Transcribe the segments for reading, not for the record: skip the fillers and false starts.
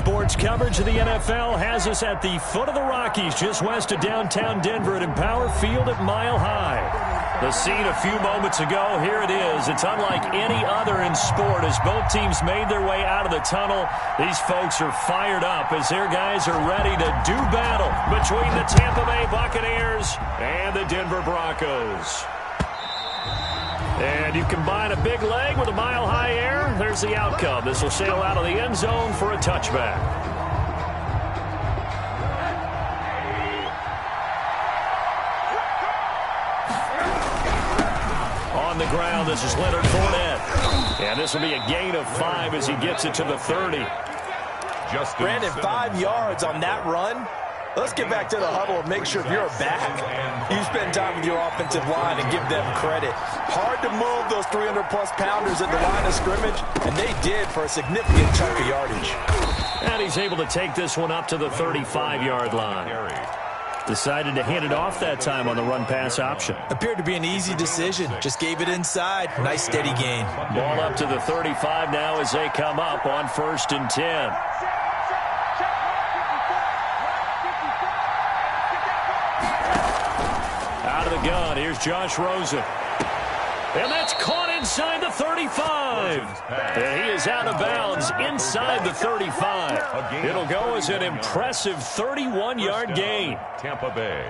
Sports coverage of the NFL has us at the foot of the Rockies, just west of downtown Denver at Empower Field at Mile High. The scene a few moments ago, here it is. It's unlike any other in sport as both teams made their way out of the tunnel. These folks are fired up as their guys are ready to do battle between the Tampa Bay Buccaneers and the Denver Broncos. And you combine a big leg with a mile-high air, there's the outcome. This will sail out of the end zone for a touchback. On the ground, this is Leonard Fournette. And this will be a gain of 5 as he gets it to the 30. Brandon, 5 yards on that run. Let's get back to the huddle and make sure if you're a back, you spend time with your offensive line and give them credit. Hard to move those 300-plus pounders at the line of scrimmage, and they did for a significant chunk of yardage. And he's able to take this one up to the 35-yard line. Decided to hand it off that time on the run-pass option. Appeared to be an easy decision. Just gave it inside. Nice steady gain. Ball up to the 35 now as they come up on 1st and 10. Out of the gun, here's Josh Rosen. And that's caught inside the 35. And he is out of bounds inside the 35. It'll go as an impressive 31-yard gain. Tampa Bay.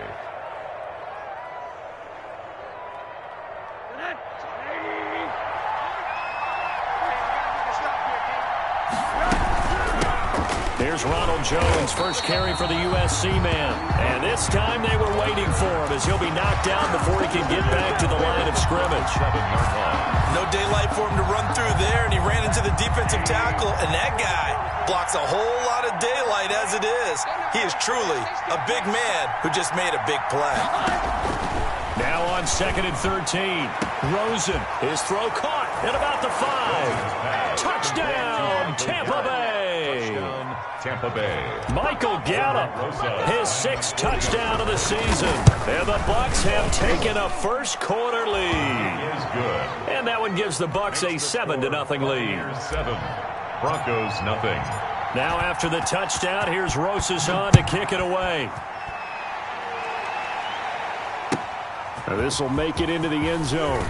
Here's Ronald Jones, first carry for the USC man. And this time they were waiting for him as he'll be knocked down before he can get back to the line of scrimmage. No daylight for him to run through there, and he ran into the defensive tackle, and that guy blocks a whole lot of daylight as it is. He is truly a big man who just made a big play. Now on 2nd and 13. Rosen, his throw caught at about the 5. Touchdown, Tampa Bay. Tampa Bay. Michael Gallup, his 6th touchdown of the season. And the Bucs have taken a first-quarter lead. He is good. And that one gives the Bucs a 7-0 lead. Here's 7. Broncos nothing. Now after the touchdown, here's Rosas on to kick it away. This will make it into the end zone.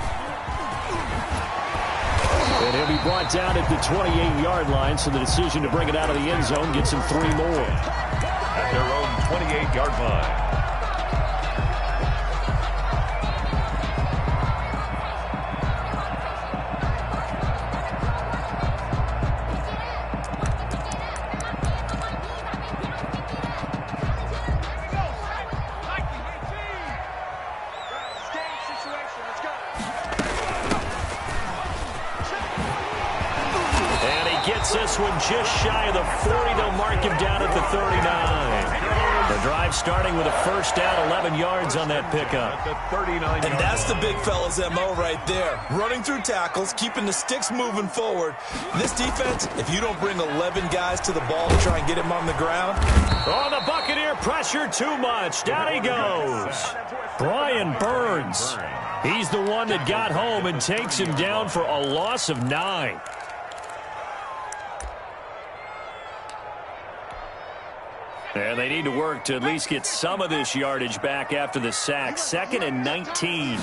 And he'll be brought down at the 28-yard line, so the decision to bring it out of the end zone gets him 3 more. At their own 28-yard line. This one just shy of the 40. They'll mark him down at the 39. The drive starting with a first down, 11 yards on that pickup. And that's the big fella's MO right there. Running through tackles, keeping the sticks moving forward. This defense, if you don't bring 11 guys to the ball to try and get him on the ground. Oh, the Buccaneer pressure too much. Down he goes. Brian Burns. He's the one that got home and takes him down for a loss of 9. And they need to work to at least get some of this yardage back after the sack. 2nd and 19.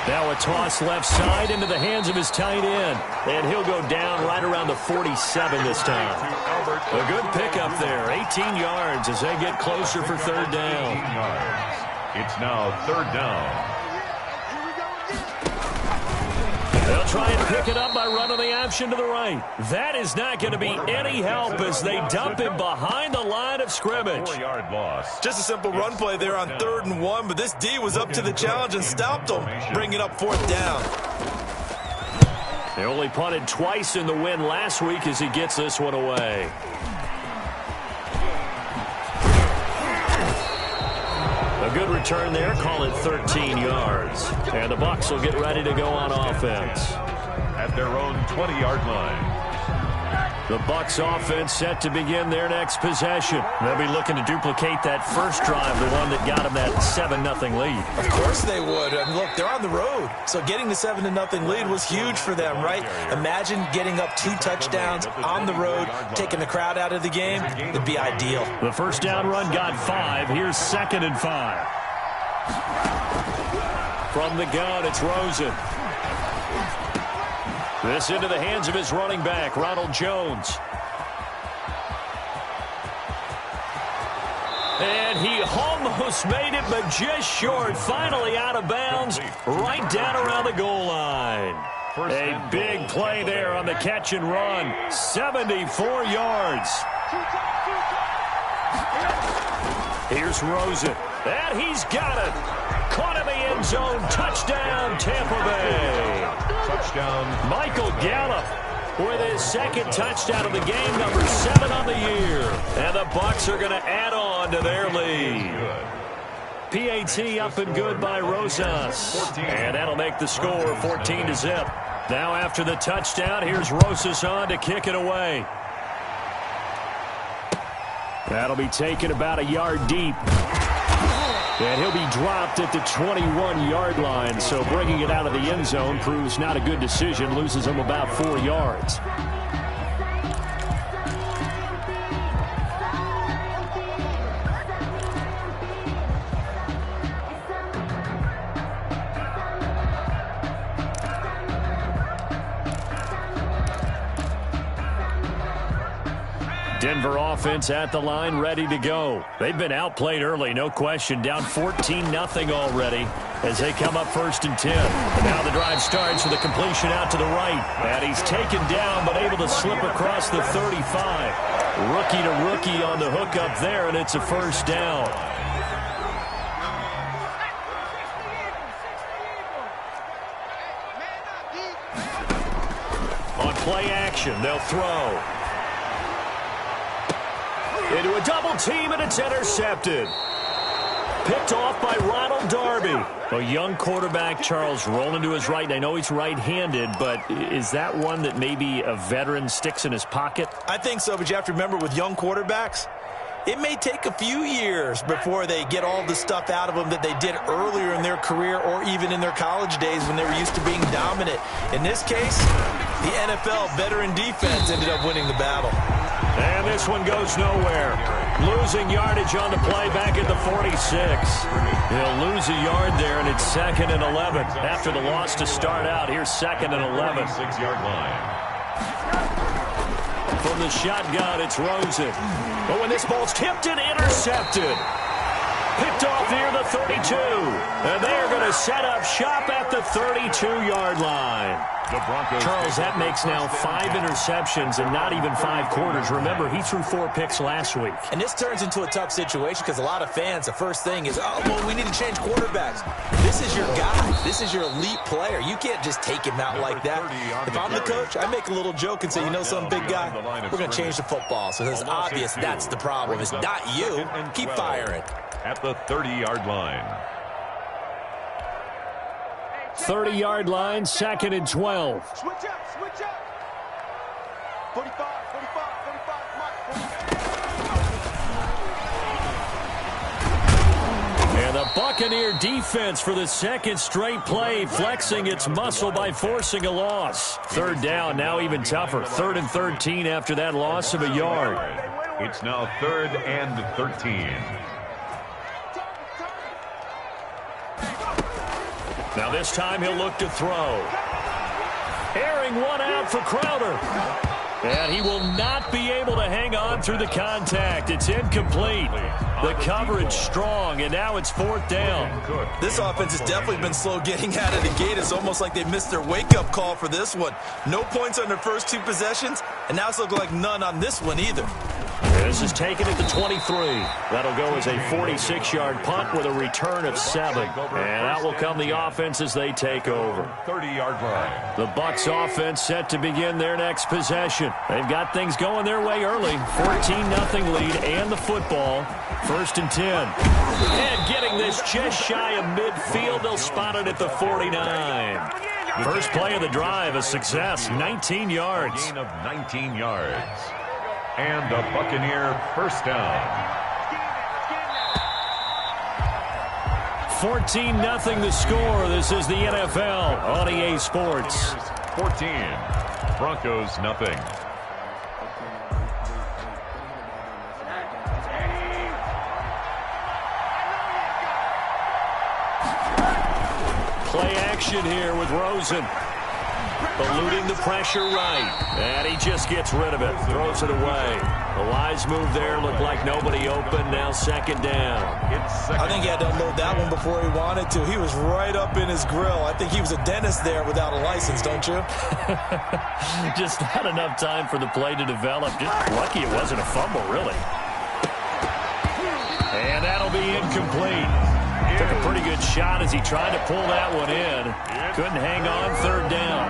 Now a toss left side into the hands of his tight end. And he'll go down right around the 47 this time. A good pickup there. 18 yards as they get closer for 3rd down. It's now 3rd down. They'll try and pick it up by running the option to the right. That is not going to be any help as they dump him behind the line of scrimmage. 4-yard loss. Just a simple run play there on 3rd and 1, but this D was up to the challenge and stopped him, bringing up 4th down. They only punted twice in the win last week as he gets this one away. A good return there, call it 13 yards. And the Bucs will get ready to go on offense. At their own 20-yard line. The Bucs offense set to begin their next possession. They'll be looking to duplicate that first drive, the one that got them that 7-0 lead. Of course they would. I mean, look, they're on the road. So getting the 7-0 lead was huge for them, right? Imagine getting up 2 touchdowns on the road, taking the crowd out of the game. It'd be ideal. The first down run got 5. Here's 2nd and 5. From the gun, it's Rosen. This into the hands of his running back, Ronald Jones. And he almost made it, but just short. Finally out of bounds, right down around the goal line. A big play there on the catch and run. 74 yards. Here's Rosen. And he's got it. Caught in the end zone. Touchdown, Tampa Bay. Touchdown. Michael Gallup with his 2nd touchdown of the game, number 7 on the year. And the Bucs are going to add on to their lead. PAT up and good by Rosas. And that'll make the score 14-0. Now after the touchdown, here's Rosas on to kick it away. That'll be taken about a yard deep. And he'll be dropped at the 21-yard line, so bringing it out of the end zone proves not a good decision, loses him about 4 yards. Denver offense at the line, ready to go. They've been outplayed early, no question. Down 14-0 already as they come up 1st and 10. And now the drive starts with a completion out to the right. And he's taken down, but able to slip across the 35. Rookie to rookie on the hook up there, and it's a first down. On play action, they'll throw. Into a double team, and it's intercepted. Picked off by Ronald Darby. A young quarterback, Charles, rolling to his right. I know he's right-handed, but is that one that maybe a veteran sticks in his pocket? I think so, but you have to remember with young quarterbacks, it may take a few years before they get all the stuff out of them that they did earlier in their career or even in their college days when they were used to being dominant. In this case, the NFL veteran defense ended up winning the battle. And this one goes nowhere. Losing yardage on the play back at the 46. He'll lose a yard there, and it's 2nd and 11. After the loss to start out, here's 2nd and 11. 6-yard line. From the shotgun, it's Rosen. But when this ball's tipped and intercepted. Picked off near the 32. And they're going to set up shop at the 32-yard line. Charles, that makes now 5 interceptions and not even 5 quarters. Remember, he threw 4 picks last week. And this turns into a tough situation because a lot of fans, the first thing is, oh, well, we need to change quarterbacks. This is your guy. This is your elite player. You can't just take him out like that. If I'm the coach, I make a little joke and say, you know some big guy, we're going to change the football. So it's obvious that's the problem. It's not you. Keep firing. At the 30-yard line. 30-yard line, 2nd and 12. Switch up. 45, 45. And the Buccaneer defense for the 2nd straight play, flexing its muscle by forcing a loss. 3rd down, now even tougher. 3rd and 13 after that loss of a yard. It's now 3rd and 13. Now this time he'll look to throw. Airing one out for Crowder. And he will not be able to hang on through the contact. It's incomplete. The coverage strong, and now it's 4th down. This offense has definitely been slow getting out of the gate. It's almost like they missed their wake-up call for this one. No points on their first 2 possessions, and now it's looking like none on this one either. This is taken at the 23. That'll go as a 46-yard punt with a return of 7. And out will come the offense as they take over. 30-yard line. The Bucs offense set to begin their next possession. They've got things going their way early. 14-0 lead and the football. 1st and 10. And getting this just shy of midfield. They'll spot it at the 49. First play of the drive, a success, 19 yards. Gain of 19 yards. And a Buccaneer first down. 14-0 the score. This is the NFL on EA Sports. 14. Broncos nothing. Play action here with Rosen. Eluding the pressure right. And he just gets rid of it. Throws it away. The wise move there. Looked like nobody open. Now second down. I think he had to unload that one before he wanted to. He was right up in his grill. I think he was a dentist there without a license, don't you? Just not enough time for the play to develop. Just lucky it wasn't a fumble, really. And that'll be incomplete. Took a pretty good shot as he tried to pull that one in. Couldn't hang on, third down.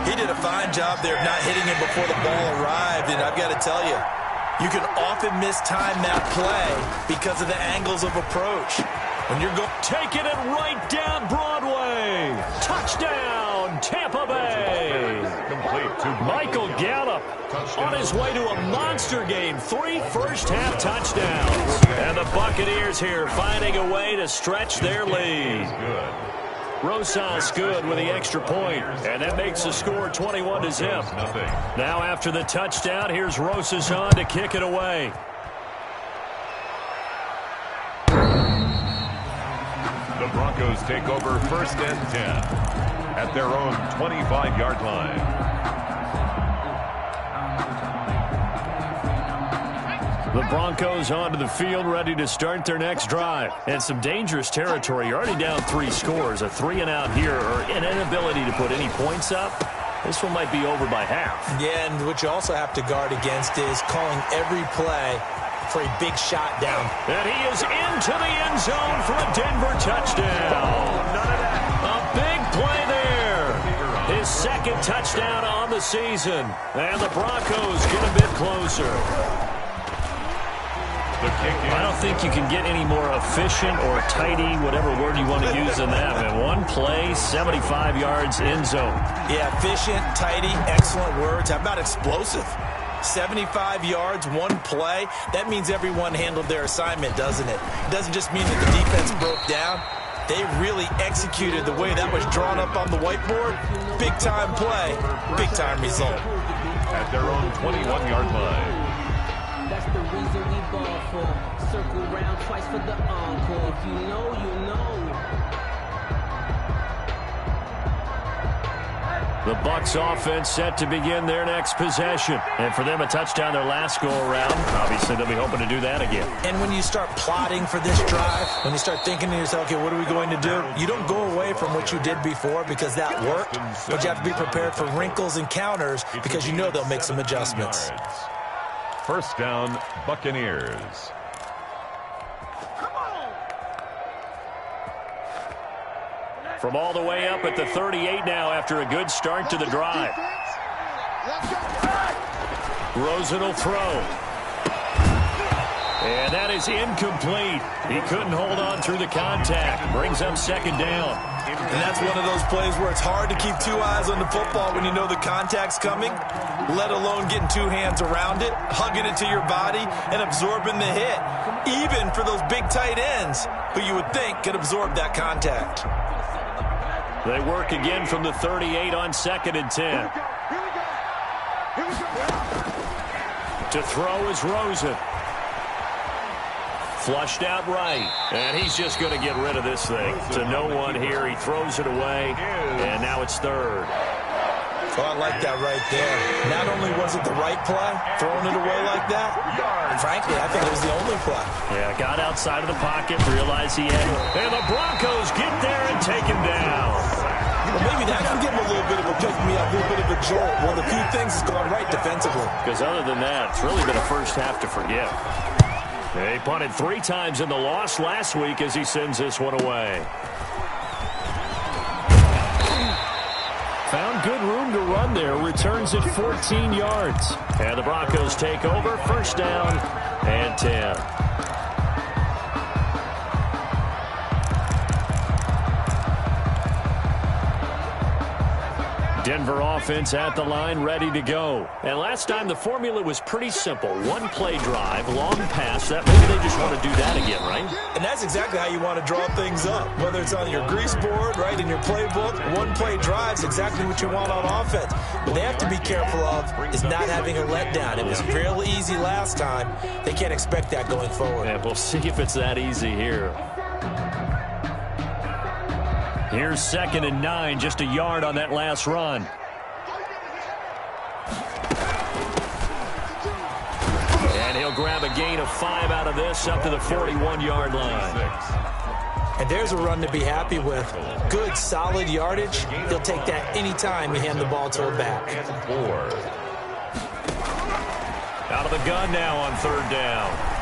He did a fine job there of not hitting him before the ball arrived, and I've got to tell you, you can often mistime that play because of the angles of approach. When you're going, taking it right down Broadway. Touchdown, Tampa Bay. Complete to Michael Gallup on his way to a monster game. 3 first-half touchdowns. And the Buccaneers here finding a way to stretch their lead. good. Rosas good with the extra point, and that makes the score 21-0. Now after the touchdown, here's Rosas on to kick it away. The Broncos take over first and 10 at their own 25-yard line. The Broncos onto the field, ready to start their next drive. And some dangerous territory. You're already down 3 scores. A 3-and-out here, or an inability to put any points up. This one might be over by half. Yeah, and what you also have to guard against is calling every play for a big shot down. And he is into the end zone for a Denver touchdown. A big play there. His second touchdown on the season. And the Broncos get a bit closer. I don't think you can get any more efficient or tidy, whatever word you want to use in that. Man, one play, 75 yards, end zone. Yeah, efficient, tidy, excellent words. How about explosive? 75 yards, one play. That means everyone handled their assignment, doesn't it? It doesn't just mean that the defense broke down. They really executed the way that was drawn up on the whiteboard. Big-time play, big-time result. At their own 21-yard line. That's the reason we ball for. Circle round twice for the encore. If you know, you know. The Bucs offense set to begin their next possession. And for them, a touchdown their last go-around. Obviously, they'll be hoping to do that again. And when you start plotting for this drive, when you start thinking to yourself, okay, what are we going to do? You don't go away from what you did before because that worked, but you have to be prepared for wrinkles and counters because you know they'll make some adjustments. First down, Buccaneers. From all the way up at the 38 now after a good start to the drive. Rosen will throw. And that is incomplete. He couldn't hold on through the contact. Brings up second down. And that's one of those plays where it's hard to keep 2 eyes on the football when you know the contact's coming, let alone getting 2 hands around it, hugging it to your body, and absorbing the hit, even for those big tight ends who you would think could absorb that contact. They work again from the 38 on second and 10. To throw is Rosen. Flushed out right, and he's just going to get rid of this thing. To no one here, he throws it away, and now it's third. Oh, I like that right there. Not only was it the right play, throwing it away like that, frankly, I think it was the only play. Yeah, got outside of the pocket, realized he had it, and the Broncos get there and take him down. Well, maybe that can give him a little bit of a pick-me-up, a little bit of a jolt. Well, a few things has gone right defensively. Because other than that, it's really been a first half to forget. They punted 3 times in the loss last week as he sends this one away. Found good room to run there. Returns at 14 yards. And the Broncos take over. First down and 10. Denver offense at the line, ready to go. And last time the formula was pretty simple. One play drive, long pass. That maybe they just want to do that again, right? And that's exactly how you want to draw things up. Whether it's on your grease board, right, in your playbook, one play drive is exactly what you want on offense. What they have to be careful of is not having a letdown. It was real easy last time. They can't expect that going forward. Yeah, we'll see if it's that easy here. Here's 2nd and 9, just a yard on that last run. And he'll grab a gain of 5 out of this up to the 41-yard line. And there's a run to be happy with. Good, solid yardage. He'll take that anytime you hand the ball to a back. Out of the gun now on 3rd down.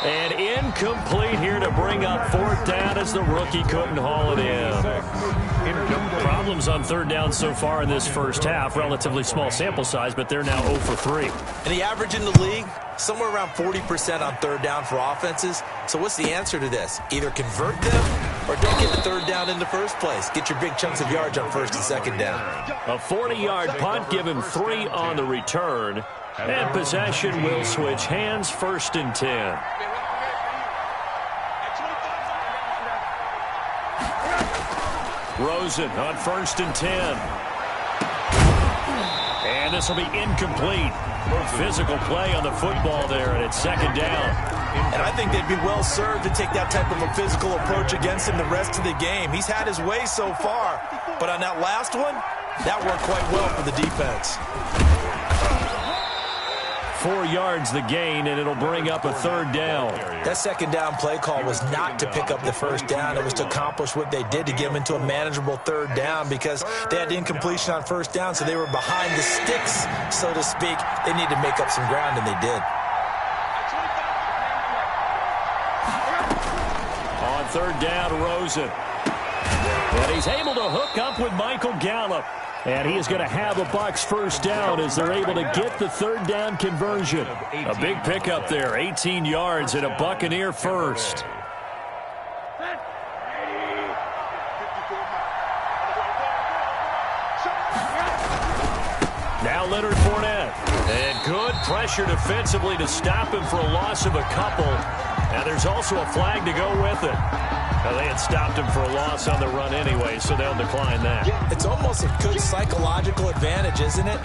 And incomplete here to bring up 4th down as the rookie couldn't haul it in. Problems on 3rd down so far in this first half. Relatively small sample size, but they're now 0 for 3. And the average in the league, somewhere around 40% on 3rd down for offenses. So what's the answer to this? Either convert them or don't get the 3rd down in the first place. Get your big chunks of yards on 1st and 2nd down. A 40-yard punt, give him 3 on the return. And possession will switch hands, 1st and 10. Rosen on 1st and 10. And this will be incomplete. Physical play on the football there, and it's 2nd down. And I think they'd be well served to take that type of a physical approach against him the rest of the game. He's had his way so far, but on that last one, that worked quite well for the defense. 4 yards the gain, and it'll bring up a 3rd down. That 2nd down play call was not to pick up the 1st down. It was to accomplish what they did to get them into a manageable 3rd down because they had incompletion on 1st down, so they were behind the sticks, so to speak. They needed to make up some ground, and they did. On 3rd down, Rosen. And he's able to hook up with Michael Gallup. And he is going to have a Bucs 1st down as they're able to get the 3rd down conversion. A big pickup there, 18 yards and a Buccaneer 1st. Now Leonard Fournette. And good pressure defensively to stop him for a loss of a couple. And there's also a flag to go with it. Well, they had stopped him for a loss on the run anyway, so they'll decline that. It's almost a good psychological advantage, isn't it?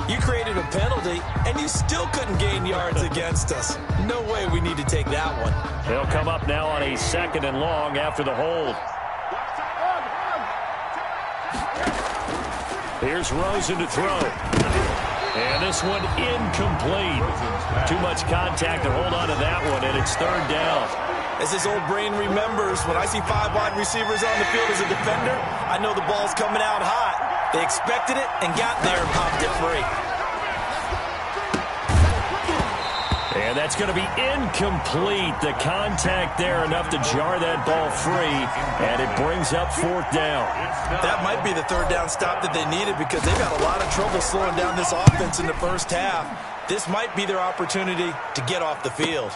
You created a penalty, and you still couldn't gain yards against us. No way we need to take that one. They'll come up now on a 2nd and long after the hold. Here's Rosen to throw. And this one incomplete. Too much contact to hold on to that one, and it's 3rd down. As his old brain remembers, when I see 5 wide receivers on the field as a defender, I know the ball's coming out hot. They expected it and got there and popped it free. And that's going to be incomplete. The contact there enough to jar that ball free, and it brings up 4th down. That might be the 3rd down stop that they needed because they've had a lot of trouble slowing down this offense in the first half. This might be their opportunity to get off the field.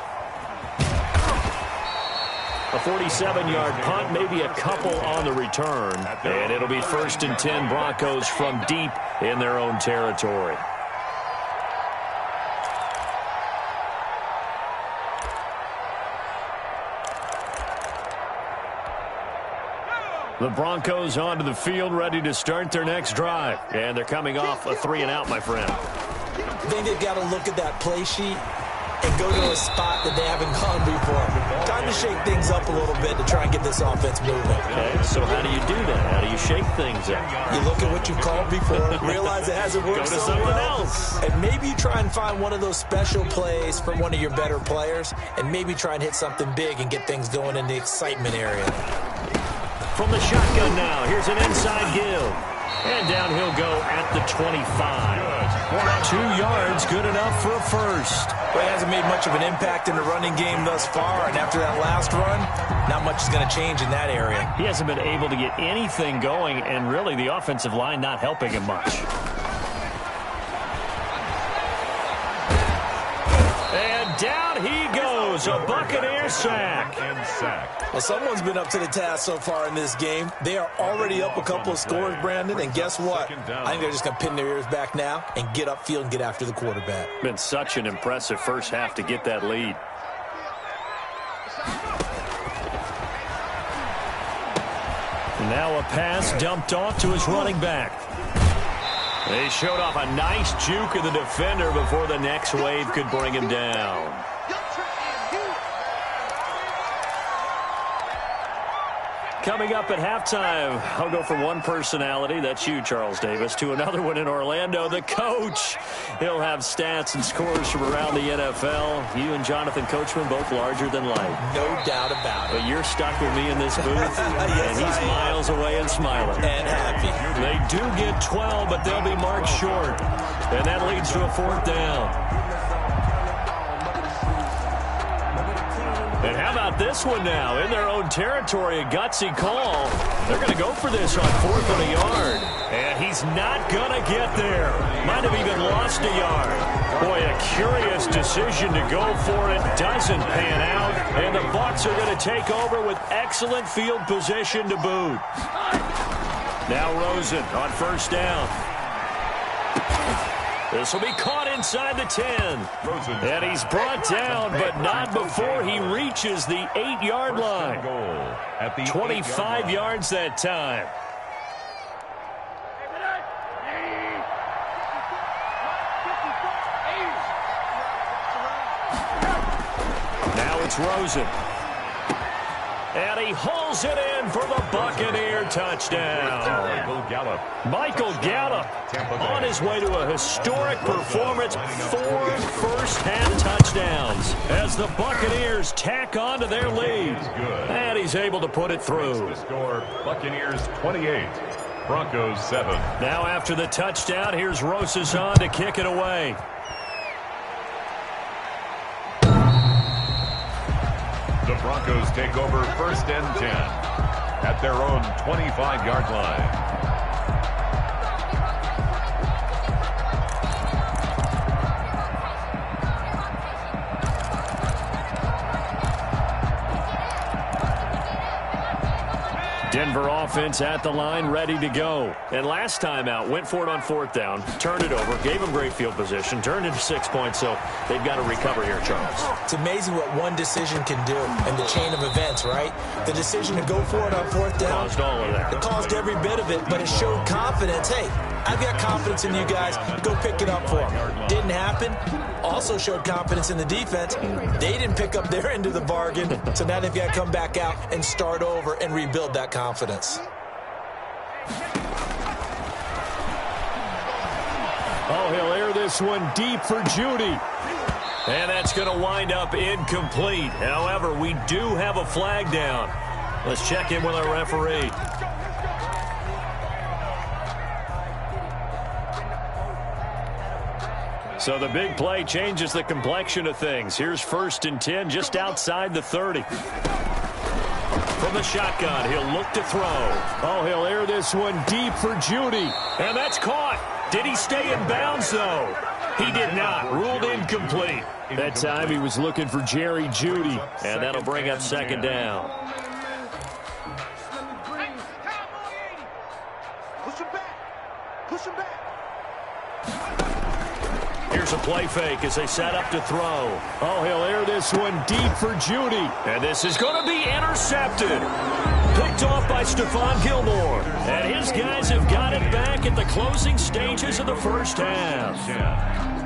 A 47-yard punt, maybe a couple on the return. And it'll be 1st and 10 Broncos from deep in their own territory. The Broncos onto the field, ready to start their next drive. And they're coming off a 3-and-out, my friend. I think they've got to look at that play sheet and go to a spot that they haven't gone before. Time to shake things up a little bit to try and get this offense moving. Okay, so how do you do that? How do you shake things up? You look at what you've called before, realize it hasn't worked so well, and maybe you try and find one of those special plays from one of your better players, and maybe try and hit something big and get things going in the excitement area. From the shotgun now, here's an inside give. And down he'll go at the 25. 2 yards, good enough for a 1st. Well, he hasn't made much of an impact in the running game thus far, and after that last run, not much is going to change in that area. He hasn't been able to get anything going, and really the offensive line not helping him much. And down he goes, a Buccaneer sack. Well, someone's been up to the task so far in this game. They are already up a couple of scores, Brandon, and guess what? I think they're just going to pin their ears back now and get upfield and get after the quarterback. Been such an impressive first half to get that lead. Now a pass dumped off to his running back. They showed off a nice juke of the defender before the next wave could bring him down. Coming up at halftime, I'll go from one personality, that's you, Charles Davis, to another one in Orlando, the coach. He'll have stats and scores from around the NFL. You and Jonathan Coachman, both larger than life. No doubt about it. But you're stuck with me in this booth, yes, and he's miles away and smiling. And happy. They do get 12, but they'll be marked short. And that leads to a 4th down. And how about this one now? In their own territory, a gutsy call. They're going to go for this on 4th and a yard. And he's not going to get there. Might have even lost a yard. Boy, a curious decision to go for it. Doesn't pan out. And the Bucs are going to take over with excellent field position to boot. Now Rosen on 1st down. This will be caught inside the 10. And he's brought down, but not before he reaches the 8-yard line. 25 yards that time. Now it's Rosen. And he hauls it in for the Buccaneer touchdown. Michael Gallup on his way to a historic performance. 4 first-half touchdowns as the Buccaneers tack on to their lead. And he's able to put it through. The score, Buccaneers 28, Broncos 7. Now after the touchdown, here's Rosas on to kick it away. The Broncos take over 1st and 10 at their own 25-yard line. Denver offense at the line, ready to go. And last time out, went for it on 4th down, turned it over, gave them great field position, turned into 6 points, so they've got to recover here, Charles. It's amazing what one decision can do in the chain of events, right? The decision to go for it on 4th down. Caused all of that. It caused every bit of it, but it showed confidence. Hey, I've got confidence in you guys. Go pick it up for them. Didn't happen. Also showed confidence in the defense. They didn't pick up their end of the bargain, so now they've got to come back out and start over and rebuild that confidence. Oh, he'll air this one deep for Judy. And that's going to wind up incomplete. However, we do have a flag down. Let's check in with our referee. So the big play changes the complexion of things. Here's 1st and 10 just outside the 30. From the shotgun, he'll look to throw. Oh, he'll air this one deep for Judy. And that's caught. Did he stay in bounds, though? He did not. Ruled incomplete. That time he was looking for Jerry Judy. And that'll bring up 2nd down. Push him back. Push him back. Here's a play fake as they set up to throw. Oh, he'll air this one deep for Judy. And this is going to be intercepted. Picked off by Stephon Gilmore. And his guys have got it back at the closing stages of the first half.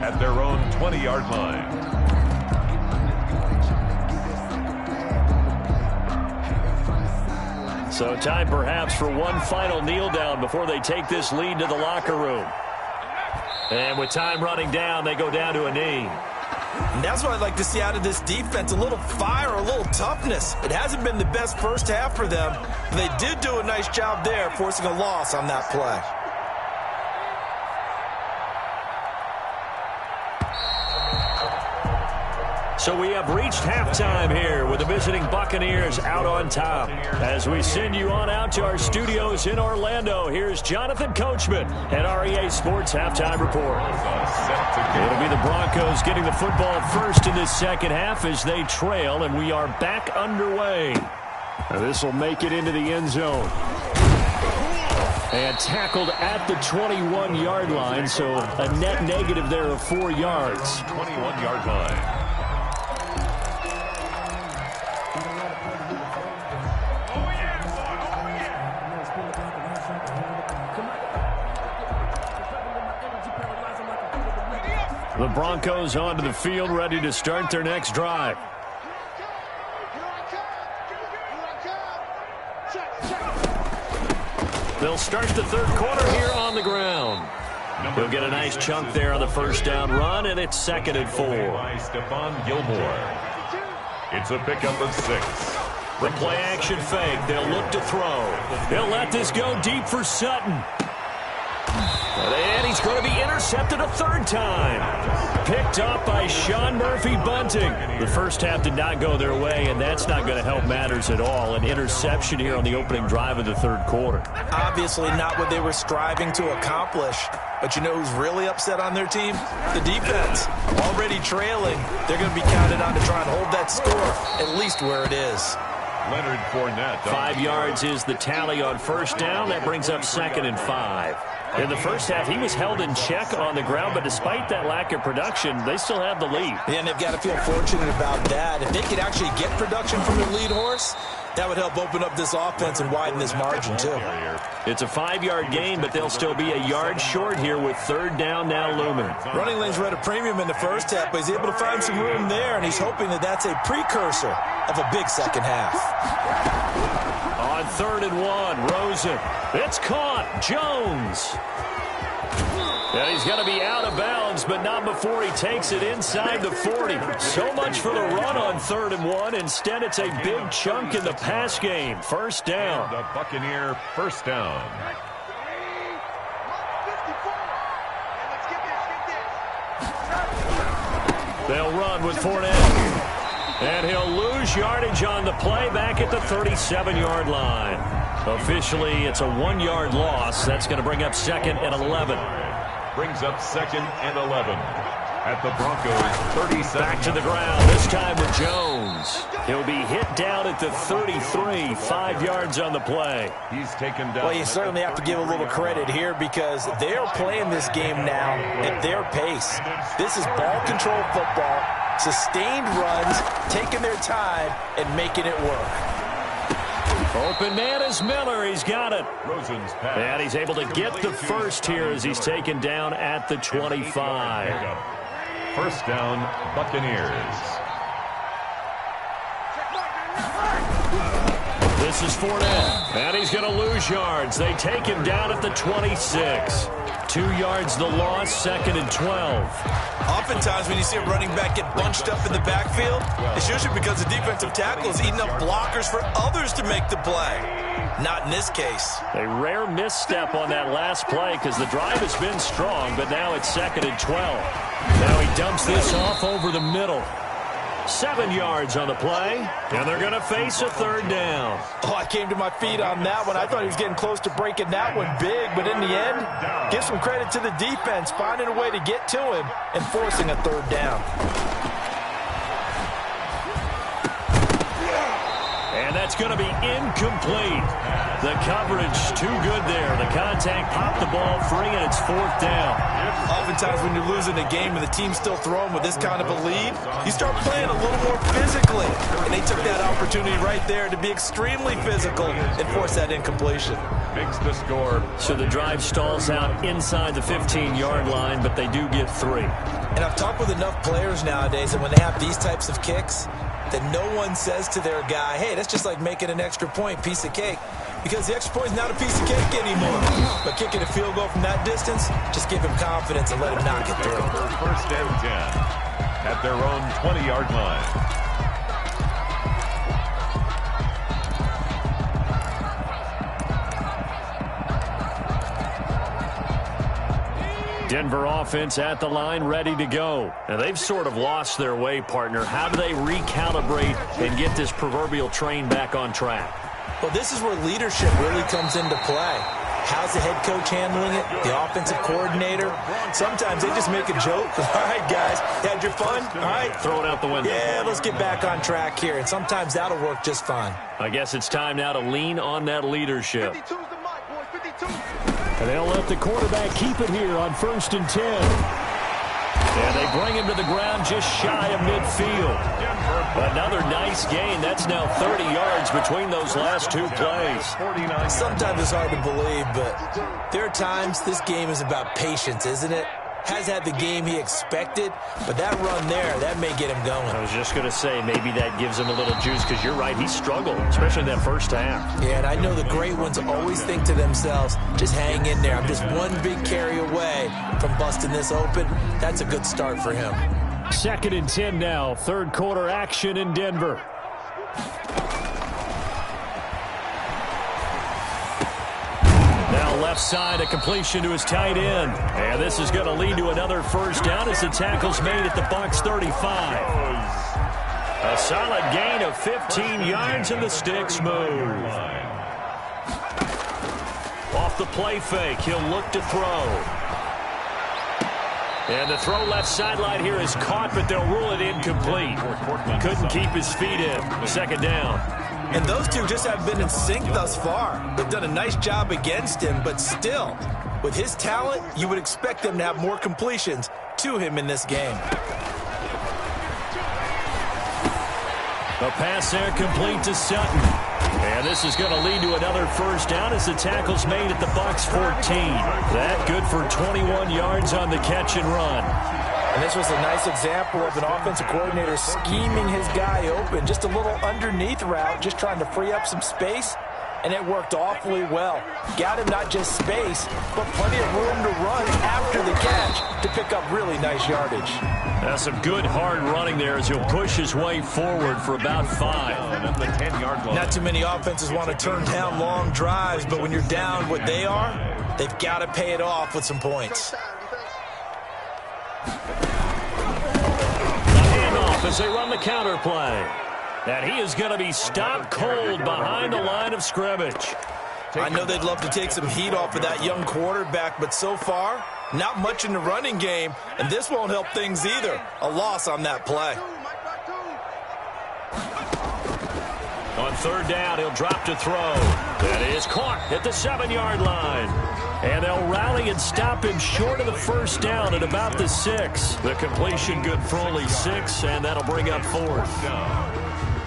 At their own 20-yard line. So time perhaps for one final kneel down before they take this lead to the locker room. And with time running down, they go down to a knee. And that's what I'd like to see out of this defense, a little fire, a little toughness. It hasn't been the best first half for them. They did do a nice job there, forcing a loss on that play. So we have reached halftime here with the visiting Buccaneers out on top. As we send you on out to our studios in Orlando, here's Jonathan Coachman and REA Sports Halftime Report. It'll be the Broncos getting the football first in this second half as they trail, and we are back underway. This will make it into the end zone. And tackled at the 21-yard line, so a net negative there of 4 yards. 21-yard line. The Broncos onto the field, ready to start their next drive. They'll start the third quarter here on the ground. He'll get a nice chunk there on the first down run, and it's 2nd and 4. Stephon Gilmore. It's a pickup of 6. The play action fake. They'll look to throw. They'll let this go deep for Sutton. And he's going to be intercepted a third time. Picked up by Sean Murphy-Bunting. The first half did not go their way, and that's not going to help matters at all. An interception here on the opening drive of the third quarter. Obviously not what they were striving to accomplish. But you know who's really upset on their team? The defense. Already trailing. They're going to be counted on to try and hold that score, at least where it is. Leonard Fournette. 5 yards is the tally on first down. That brings up 2nd and 5. In the first half, he was held in check on the ground, but despite that lack of production, they still have the lead. Yeah, and they've got to feel fortunate about that. If they could actually get production from their lead horse, that would help open up this offense and widen this margin, too. It's a 5-yard gain, but they'll still be a yard short here with third down now looming. Running lanes were at a premium in the first half, but he's able to find some room there, and he's hoping that that's a precursor of a big second half. On 3rd and 1, Rosen. It's caught. Jones. And he's going to be out of bounds, but not before he takes it inside the 40. So much for the run on 3rd and 1. Instead, it's a big chunk in the pass game. First down. The Buccaneer first down. They'll run with Fournette. And he'll lose yardage on the play back at the 37-yard line. Officially, it's a 1-yard loss. That's going to bring up 2nd and 11. Brings up 2nd and 11 at the Broncos 37. Back to the ground, this time with Jones. He'll be hit down at the 33, 5 yards on the play. He's taken down. Well, you certainly have to give a little credit here because they're playing this game now at their pace. This is ball control football, sustained runs, taking their time, and making it work. Open man is Miller. He's got it. Rosen's pass. And he's able to get the first here as he's taken down at the 25. First down, Buccaneers. This is Fournette. And he's going to lose yards. They take him down at the 26. 2 yards the loss, 2nd and 12. Oftentimes when you see a running back get bunched up in the backfield, it's usually because the defensive tackle is eating up blockers for others to make the play. Not in this case. A rare misstep on that last play because the drive has been strong, but now it's 2nd and 12. Now he dumps this off over the middle. 7 yards on the play, and they're going to face a third down. Oh, I came to my feet on that one. I thought he was getting close to breaking that one big, but in the end, give some credit to the defense, finding a way to get to him and forcing a third down. And that's going to be incomplete. The coverage too good there. The contact popped the ball free, and it's 4th down. Oftentimes when you're losing a game and the team's still throwing with this kind of a lead, you start playing a little more physically. And they took that opportunity right there to be extremely physical and force that incompletion. Makes the score. So the drive stalls out inside the 15-yard line, but they do get 3. And I've talked with enough players nowadays that when they have these types of kicks, that no one says to their guy, hey, that's just like making an extra point, piece of cake. Because the extra point is not a piece of cake anymore. But kicking a field goal from that distance, just give him confidence and let him knock it through. First and 10 at their own 20-yard line. Denver offense at the line, ready to go. Now, they've sort of lost their way, partner. How do they recalibrate and get this proverbial train back on track? Well, this is where leadership really comes into play. How's the head coach handling it? The offensive coordinator? Sometimes they just make a joke. All right, guys, had your fun? All right. Throw it out the window. Yeah, let's get back on track here. And sometimes that'll work just fine. I guess it's time now to lean on that leadership. 52's the mark, boys, 52. And they'll let the quarterback keep it here on 1st and 10. And they bring him to the ground just shy of midfield. Another nice gain. That's now 30 yards between those last two plays. Sometimes it's hard to believe, but there are times this game is about patience, isn't it? Has had the game he expected, but that run there, that may get him going. I was just going to say, maybe that gives him a little juice, because you're right, he struggled, especially in that first half. Yeah, and I know the great ones always think to themselves, just hang in there. I'm just one big carry away from busting this open. That's a good start for him. 2nd and 10 now, third quarter action in Denver. Now left side, a completion to his tight end. And this is going to lead to another first down as the tackle's made at the Bucs 35. A solid gain of 15 yards and the sticks move. Off the play fake, he'll look to throw. And the throw left sideline here is caught, but they'll rule it incomplete. Couldn't keep his feet in. 2nd down. And those two just have been in sync thus far. They've done a nice job against him, but still, with his talent, you would expect them to have more completions to him in this game. The pass there complete to Sutton. And this is going to lead to another first down as the tackle's made at the Bucs 14. That good for 21 yards on the catch and run. And this was a nice example of an offensive coordinator scheming his guy open. Just a little underneath route, just trying to free up some space, and it worked awfully well. Got him not just space, but plenty of room to run after the catch to pick up really nice yardage. That's some good hard running there as he'll push his way forward for about 5. The 10-yard line. Not too many offenses want to turn down long drives, but when you're down what they are, they've got to pay it off with some points. As they run the counter play. And he is going to be stopped cold behind the line of scrimmage. I know they'd love to take some heat off of that young quarterback, but so far, not much in the running game, and this won't help things either. A loss on that play. On 3rd down, he'll drop to throw. That is caught at the 7-yard line. And they'll rally and stop him short of the first down at about the 6. The completion good for only 6, and that'll bring up 4th.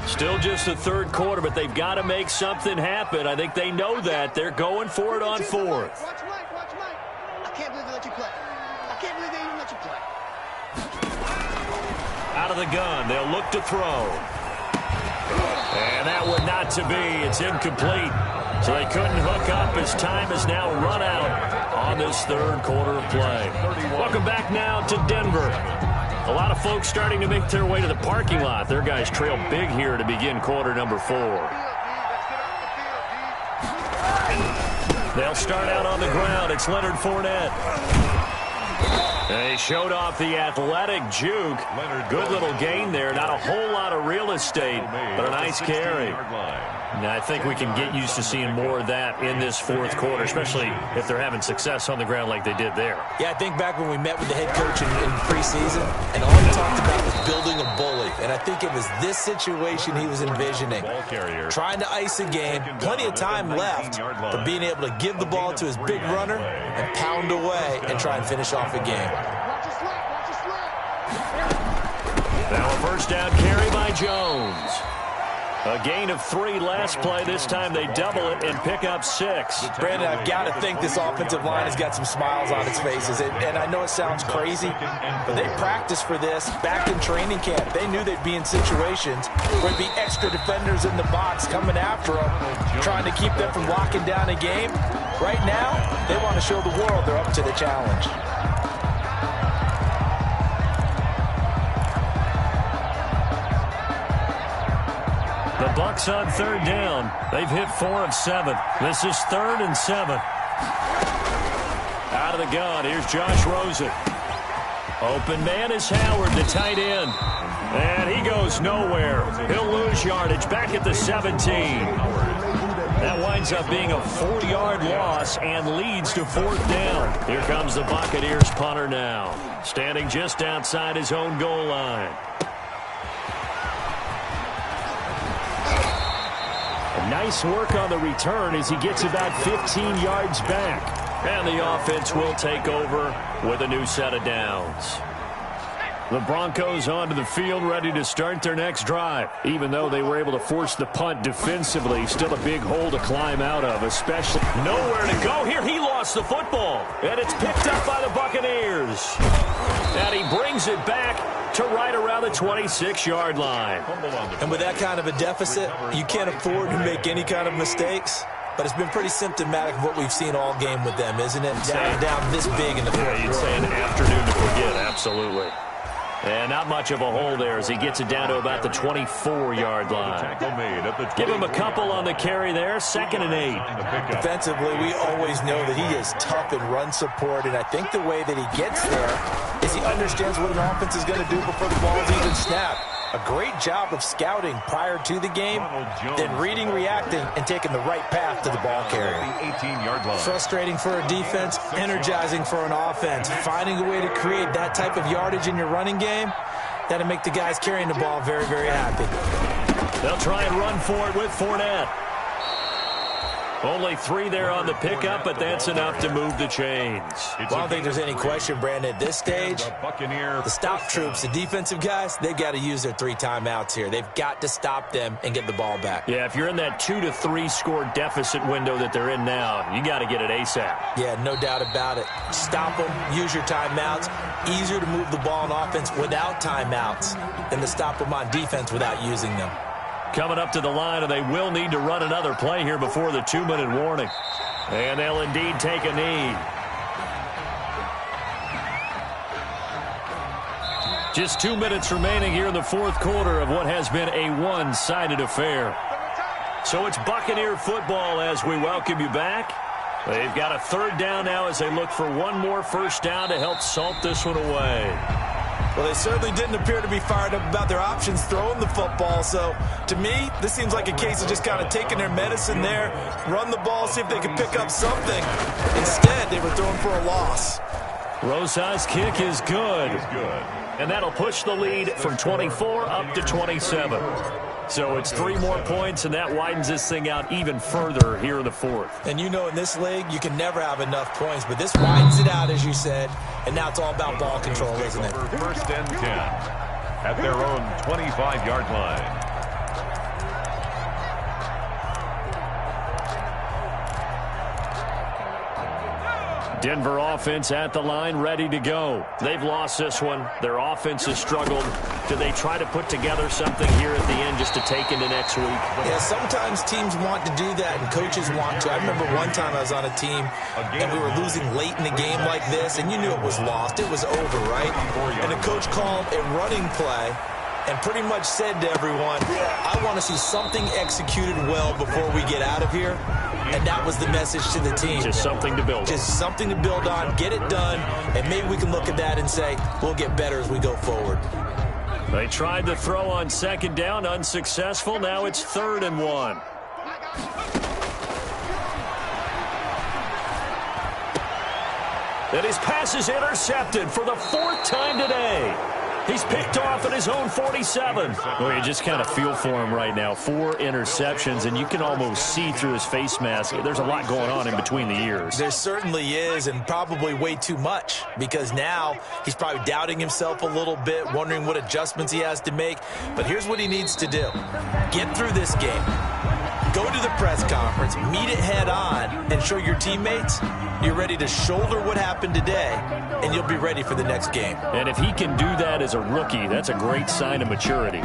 Still just the 3rd quarter, but they've got to make something happen. I think they know that. They're going for it on 4th. Watch Mike. I can't believe they let you play. I can't believe they even let you play. Out of the gun, they'll look to throw. And that one not to be. It's incomplete. So they couldn't hook up as time has now run out on this 3rd quarter of play. Welcome back now to Denver. A lot of folks starting to make their way to the parking lot. Their guys trail big here to begin quarter number 4. They'll start out on the ground. It's Leonard Fournette. They showed off the athletic juke. Good little gain there. Not a whole lot of real estate, but a nice carry. Now, I think we can get used to seeing more of that in this 4th quarter, especially if they're having success on the ground like they did there. Yeah, I think back when we met with the head coach in preseason, and all he talked about was building a bully. And I think it was this situation he was envisioning. Trying to ice a game, plenty of time left, but being able to give the ball to his big runner and pound away and try and finish off a game. Now a first down carry by Jones. A gain of 3 last play. This time they double it and pick up 6. Brandon, I've got to think this offensive line has got some smiles on its faces. And I know it sounds crazy, but they practiced for this back in training camp. They knew they'd be in situations where there'd be extra defenders in the box coming after them, trying to keep them from locking down a game. Right now, they want to show the world they're up to the challenge. The Bucs on 3rd down. They've hit 4 of 7. This is 3rd and 7. Out of the gun, here's Josh Rosen. Open man is Howard, the tight end. And he goes nowhere. He'll lose yardage back at the 17. That winds up being a 4-yard loss and leads to 4th down. Here comes the Buccaneers punter now, standing just outside his own goal line. Nice work on the return as he gets about 15 yards back. And the offense will take over with a new set of downs. The Broncos onto the field ready to start their next drive. Even though they were able to force the punt defensively, still a big hole to climb out of, especially nowhere to go here. He lost the football, and it's picked up by the Buccaneers. And he brings it back to right around the 26-yard line. And with that kind of a deficit, you can't afford to make any kind of mistakes. But it's been pretty symptomatic of what we've seen all game with them, isn't it? Down this big in the fourth quarter. You'd say an afternoon to forget, absolutely. And not much of a hole there as he gets it down to about the 24-yard line. Give him a couple on the carry there, 2nd and 8. Defensively, we always know that he is tough in run support, and I think the way that he gets there is he understands what an offense is going to do before the ball's even snapped. A great job of scouting prior to the game, then reading, reacting, and taking the right path to the ball carrier. 18-yard line. Frustrating for a defense, energizing for an offense. Finding a way to create that type of yardage in your running game, that'll make the guys carrying the ball very, very happy. They'll try and run for it with Fournette. Only 3 there on the pickup, but that's enough to move the chains. Well, I don't think there's any question, Brandon, at this stage, the stop troops, the defensive guys, they've got to use their 3 timeouts here. They've got to stop them and get the ball back. Yeah, if you're in that 2 to 3 score deficit window that they're in now, you got to get it ASAP. Yeah, no doubt about it. Stop them, use your timeouts. Easier to move the ball on offense without timeouts than to stop them on defense without using them. Coming up to the line, and they will need to run another play here before the 2-minute warning. And they'll indeed take a knee. Just 2 minutes remaining here in the fourth quarter of what has been a one-sided affair. So it's Buccaneer football as we welcome you back. They've got a 3rd down now as they look for one more first down to help salt this one away. Well, they certainly didn't appear to be fired up about their options throwing the football. So, to me, this seems like a case of just kind of taking their medicine there, run the ball, see if they can pick up something. Instead, they were throwing for a loss. Rosa's kick is good. And that'll push the lead from 24 up to 27. So it's 3 more points, and that widens this thing out even further here in the fourth. And you know in this league, you can never have enough points, but this widens it out, as you said, and now it's all about ball control, isn't it? 1st and 10 at their own 25-yard line. Denver offense at the line, ready to go. They've lost this one. Their offense has struggled. Do they try to put together something here at the end just to take into next week? Yeah, sometimes teams want to do that and coaches want to. I remember one time I was on a team and we were losing late in the game like this, and you knew it was lost. It was over, right? And the coach called a running play and pretty much said to everyone, I want to see something executed well before we get out of here. And that was the message to the team. Just something to build on. Just something to build on, get it done, and maybe we can look at that and say, we'll get better as we go forward. They tried to throw on 2nd down, unsuccessful. Now it's 3rd and 1. And his pass is intercepted for the 4th time today. He's picked off at his own 47. Well, you just kind of feel for him right now. 4 interceptions, and you can almost see through his face mask. There's a lot going on in between the ears. There certainly is, and probably way too much, because now he's probably doubting himself a little bit, wondering what adjustments he has to make. But here's what he needs to do. Get through this game. Go to the press conference, meet it head on, and show your teammates you're ready to shoulder what happened today, and you'll be ready for the next game. And if he can do that as a rookie, that's a great sign of maturity.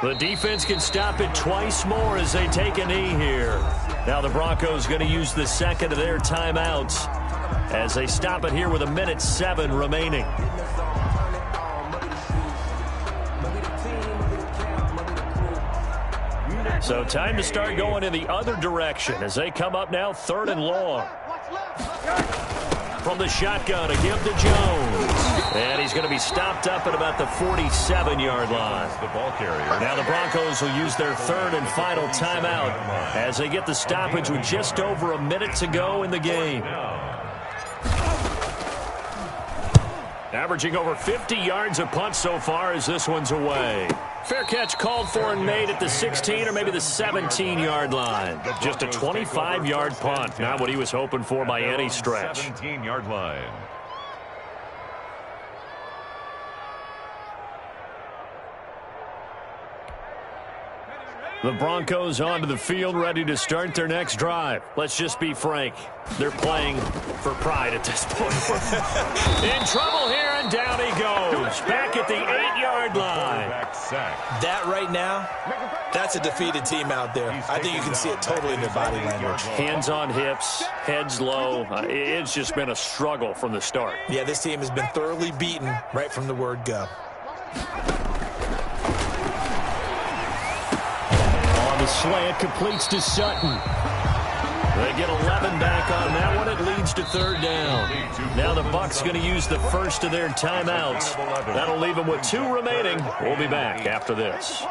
The defense can stop it twice more as they take a knee here. Now the Broncos going to use the second of their timeouts as they stop it here with 1:07 remaining. So time to start going in the other direction as they come up now 3rd and long. From the shotgun, a give to Jones. And he's going to be stopped up at about the 47-yard line. The ball carrier. Now the Broncos will use their 3rd and final timeout as they get the stoppage with just over a minute to go in the game. Averaging over 50 yards a punt so far as this one's away. Fair catch called for and made at the 16 or maybe the 17-yard line. Just a 25-yard punt. Not what he was hoping for by any stretch. 17-yard line. The Broncos onto the field, ready to start their next drive. Let's just be frank. They're playing for pride at this point. In trouble here, and down he goes. Back at the 8-yard line. That right now, that's a defeated team out there. I think you can see it totally in their body language. Hands on hips, heads low. It's just been a struggle from the start. Yeah, this team has been thoroughly beaten right from the word go. The slant completes to Sutton. They get 11 back on that one. It leads to 3rd down. Now the Bucs going to use the first of their timeouts. That'll leave them with 2 remaining. We'll be back after this.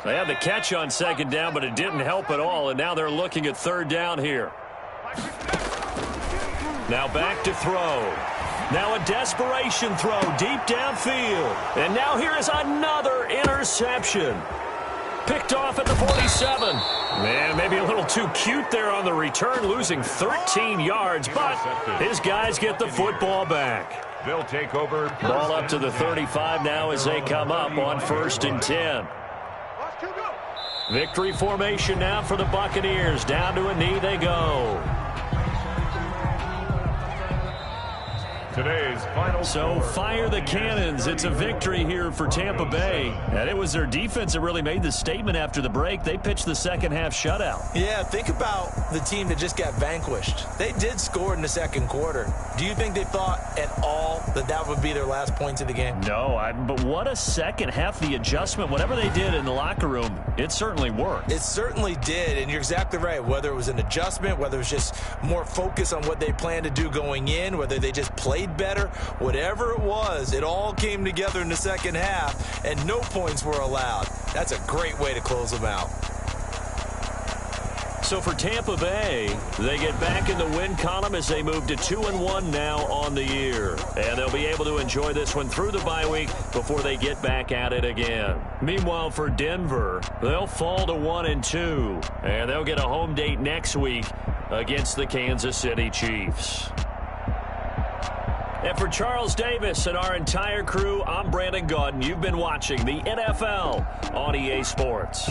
They had the catch on 2nd down, but it didn't help at all, and now they're looking at 3rd down here. Now back to throw. Now a desperation throw deep downfield. And now here is another interception. Picked off at the 47. Man, maybe a little too cute there on the return, losing 13 yards, but his guys get the football back. They'll take over. Ball up to the 35 now as they come up on 1st and 10. Victory formation now for the Buccaneers. Down to a knee they go. Today's final. So fire the cannons. It's a victory here for Tampa Bay. And it was their defense that really made the statement after the break. They pitched the second-half shutout. Yeah, think about the team that just got vanquished. They did score in the 2nd quarter. Do you think they thought at all that that would be their last points of the game? No, but what a second half. The adjustment, whatever they did in the locker room, it certainly worked. It certainly did, and you're exactly right. Whether it was an adjustment, whether it was just more focus on what they planned to do going in, whether they just played better, whatever it was, it all came together in the 2nd half, and no points were allowed. That's a great way to close them out. So for Tampa Bay, they get back in the win column as they move to 2-1 now on the year. And they'll be able to enjoy this one through the bye week before they get back at it again. Meanwhile, for Denver, they'll fall to 1-2. And they'll get a home date next week against the Kansas City Chiefs. And for Charles Davis and our entire crew, I'm Brandon Gaudin. You've been watching the NFL on EA Sports.